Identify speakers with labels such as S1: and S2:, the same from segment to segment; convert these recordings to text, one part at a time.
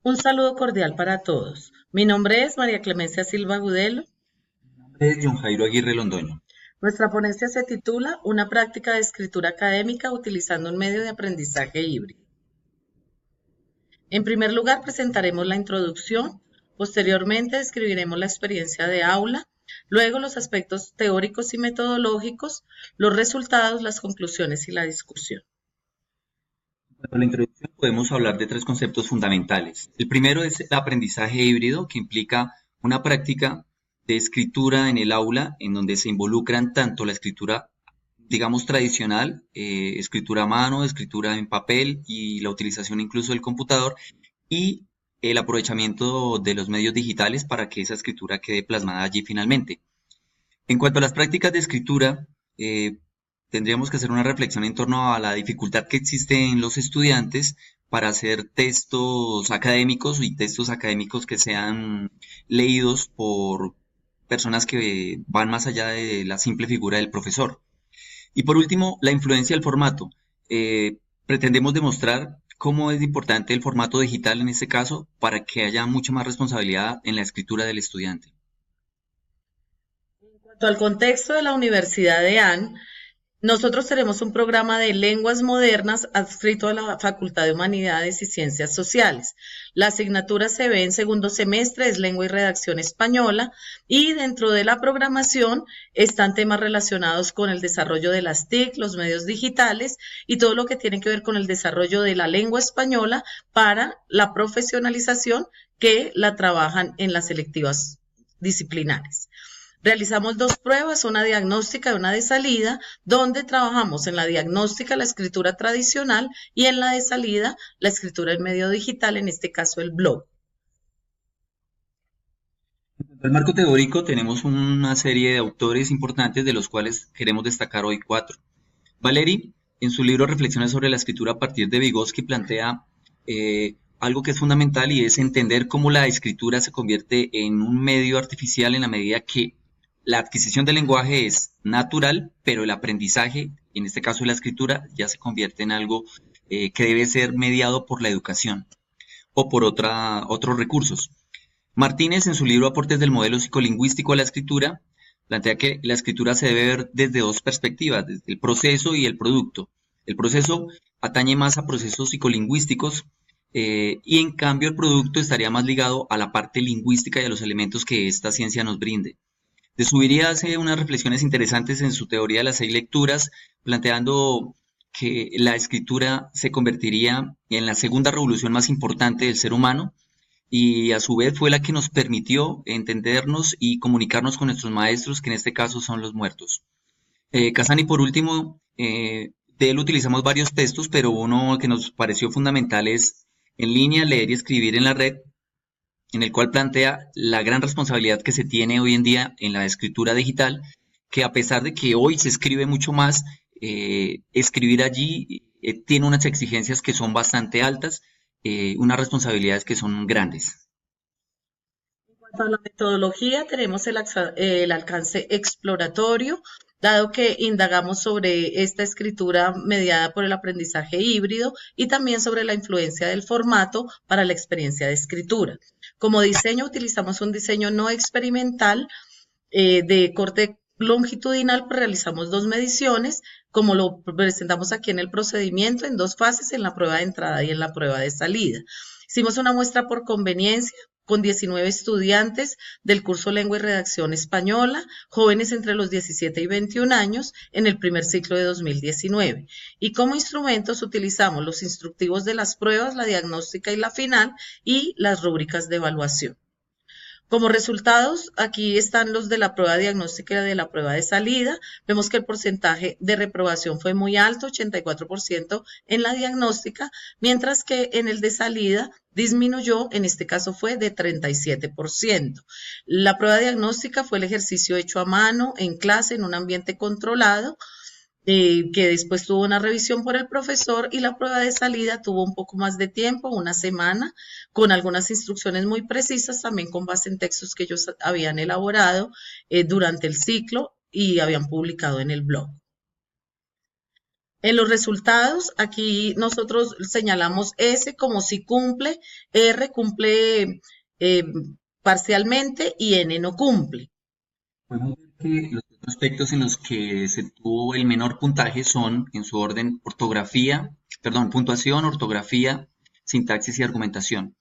S1: Un saludo cordial para todos. Mi nombre es María Clemencia Silva Gudelo.
S2: Es John Jairo Aguirre Londoño.
S1: Nuestra ponencia se titula Una práctica de escritura académica utilizando un medio de aprendizaje híbrido. En primer lugar, presentaremos la introducción, posteriormente describiremos la experiencia de aula, luego los aspectos teóricos y metodológicos, los resultados, las conclusiones y la discusión.
S2: Para la introducción podemos hablar de tres conceptos fundamentales. El primero es el aprendizaje híbrido, que implica una práctica de escritura en el aula en donde se involucran tanto la escritura, digamos, tradicional, escritura a mano, escritura en papel y la utilización incluso del computador y el aprovechamiento de los medios digitales para que esa escritura quede plasmada allí finalmente. En cuanto a las prácticas de escritura, tendríamos que hacer una reflexión en torno a la dificultad que existe en los estudiantes para hacer textos académicos y textos académicos que sean leídos por personas que van más allá de la simple figura del profesor. Y por último, la influencia del formato. Pretendemos demostrar cómo es importante el formato digital en este caso para que haya mucha más responsabilidad en la escritura del estudiante.
S1: En cuanto al contexto de la Universidad de Anne, nosotros tenemos un programa de lenguas modernas adscrito a la Facultad de Humanidades y Ciencias Sociales. La asignatura se ve en segundo semestre, es Lengua y Redacción Española, y dentro de la programación están temas relacionados con el desarrollo de las TIC, los medios digitales y todo lo que tiene que ver con el desarrollo de la lengua española para la profesionalización que la trabajan en las selectivas disciplinares. Realizamos dos pruebas, una diagnóstica y una de salida, donde trabajamos en la diagnóstica la escritura tradicional y en la de salida la escritura en medio digital, en este caso el blog.
S2: En el marco teórico tenemos una serie de autores importantes de los cuales queremos destacar hoy cuatro. Valéry, en su libro Reflexiones sobre la escritura a partir de Vygotsky, plantea algo que es fundamental y es entender cómo la escritura se convierte en un medio artificial en la medida que la adquisición del lenguaje es natural, pero el aprendizaje, en este caso la escritura, ya se convierte en algo que debe ser mediado por la educación o por otros recursos. Martínez, en su libro Aportes del modelo psicolingüístico a la escritura, plantea que la escritura se debe ver desde dos perspectivas, desde el proceso y el producto. El proceso atañe más a procesos psicolingüísticos y en cambio el producto estaría más ligado a la parte lingüística y a los elementos que esta ciencia nos brinde. De Zubiri hace unas reflexiones interesantes en su teoría de las 6 lecturas, planteando que la escritura se convertiría en la segunda revolución más importante del ser humano y a su vez fue la que nos permitió entendernos y comunicarnos con nuestros maestros, que en este caso son los muertos. Casani, por último, de él utilizamos varios textos, pero uno que nos pareció fundamental es En línea, leer y escribir en la red, en el cual plantea la gran responsabilidad que se tiene hoy en día en la escritura digital, que a pesar de que hoy se escribe mucho más, escribir allí tiene unas exigencias que son bastante altas, unas responsabilidades que son grandes.
S1: En cuanto a la metodología, tenemos el alcance exploratorio, dado que indagamos sobre esta escritura mediada por el aprendizaje híbrido y también sobre la influencia del formato para la experiencia de escritura. Como diseño, utilizamos un diseño no experimental de corte longitudinal, pues realizamos dos mediciones, como lo presentamos aquí en el procedimiento, en dos fases, en la prueba de entrada y en la prueba de salida. Hicimos una muestra por conveniencia con 19 estudiantes del curso Lengua y Redacción Española, jóvenes entre los 17 y 21 años, en el primer ciclo de 2019. Y como instrumentos utilizamos los instructivos de las pruebas, la diagnóstica y la final, y las rúbricas de evaluación. Como resultados, aquí están los de la prueba diagnóstica y de la prueba de salida. Vemos que el porcentaje de reprobación fue muy alto, 84% en la diagnóstica, mientras que en el de salida disminuyó, en este caso fue de 37%. La prueba diagnóstica fue el ejercicio hecho a mano, en clase, en un ambiente controlado, que después tuvo una revisión por el profesor y la prueba de salida tuvo un poco más de tiempo, una semana, con algunas instrucciones muy precisas, también con base en textos que ellos habían elaborado durante el ciclo y habían publicado en el blog. En los resultados, aquí nosotros señalamos S como si cumple, R cumple eh, parcialmente y N no cumple.
S2: Podemos ver que los dos aspectos en los que se tuvo el menor puntaje son, en su orden, puntuación, ortografía, sintaxis y argumentación.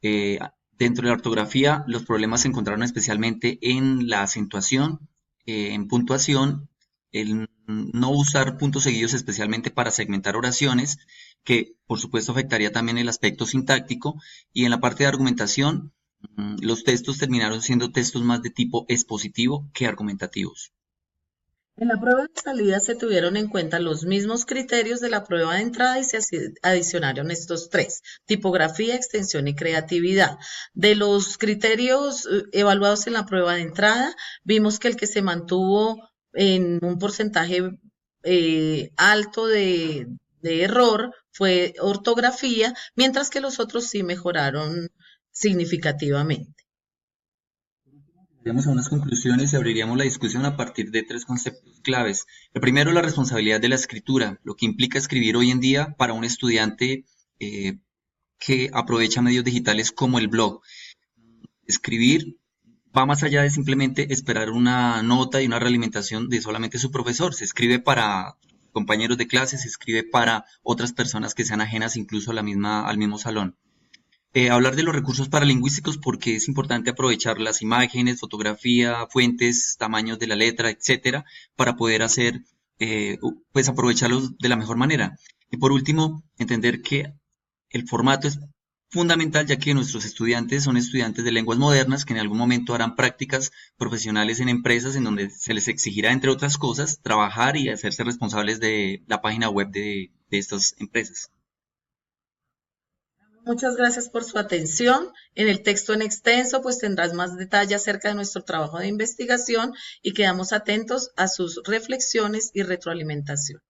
S2: Eh, Dentro de la ortografía, los problemas se encontraron especialmente en la acentuación, en puntuación, el no usar puntos seguidos especialmente para segmentar oraciones, que por supuesto afectaría también el aspecto sintáctico, y en la parte de argumentación, los textos terminaron siendo textos más de tipo expositivo que argumentativos.
S1: En la prueba de salida se tuvieron en cuenta los mismos criterios de la prueba de entrada y se adicionaron estos tres: tipografía, extensión y creatividad. De los criterios evaluados en la prueba de entrada, vimos que el que se mantuvo en un porcentaje alto de error fue ortografía, mientras que los otros sí mejoraron significativamente.
S2: Llegaríamos a unas conclusiones y abriríamos la discusión a partir de tres conceptos claves. El primero, la responsabilidad de la escritura, lo que implica escribir hoy en día para un estudiante que aprovecha medios digitales como el blog. Escribir va más allá de simplemente esperar una nota y una realimentación de solamente su profesor. Se escribe para compañeros de clase, se escribe para otras personas que sean ajenas incluso a al mismo salón. Hablar de los recursos paralingüísticos porque es importante aprovechar las imágenes, fotografía, fuentes, tamaños de la letra, etcétera, para poder pues aprovecharlos de la mejor manera. Y por último, entender que el formato es fundamental, ya que nuestros estudiantes son estudiantes de lenguas modernas que en algún momento harán prácticas profesionales en empresas en donde se les exigirá, entre otras cosas, trabajar y hacerse responsables de la página web de estas empresas.
S1: Muchas gracias por su atención. En el texto en extenso, pues tendrás más detalle acerca de nuestro trabajo de investigación y quedamos atentos a sus reflexiones y retroalimentación.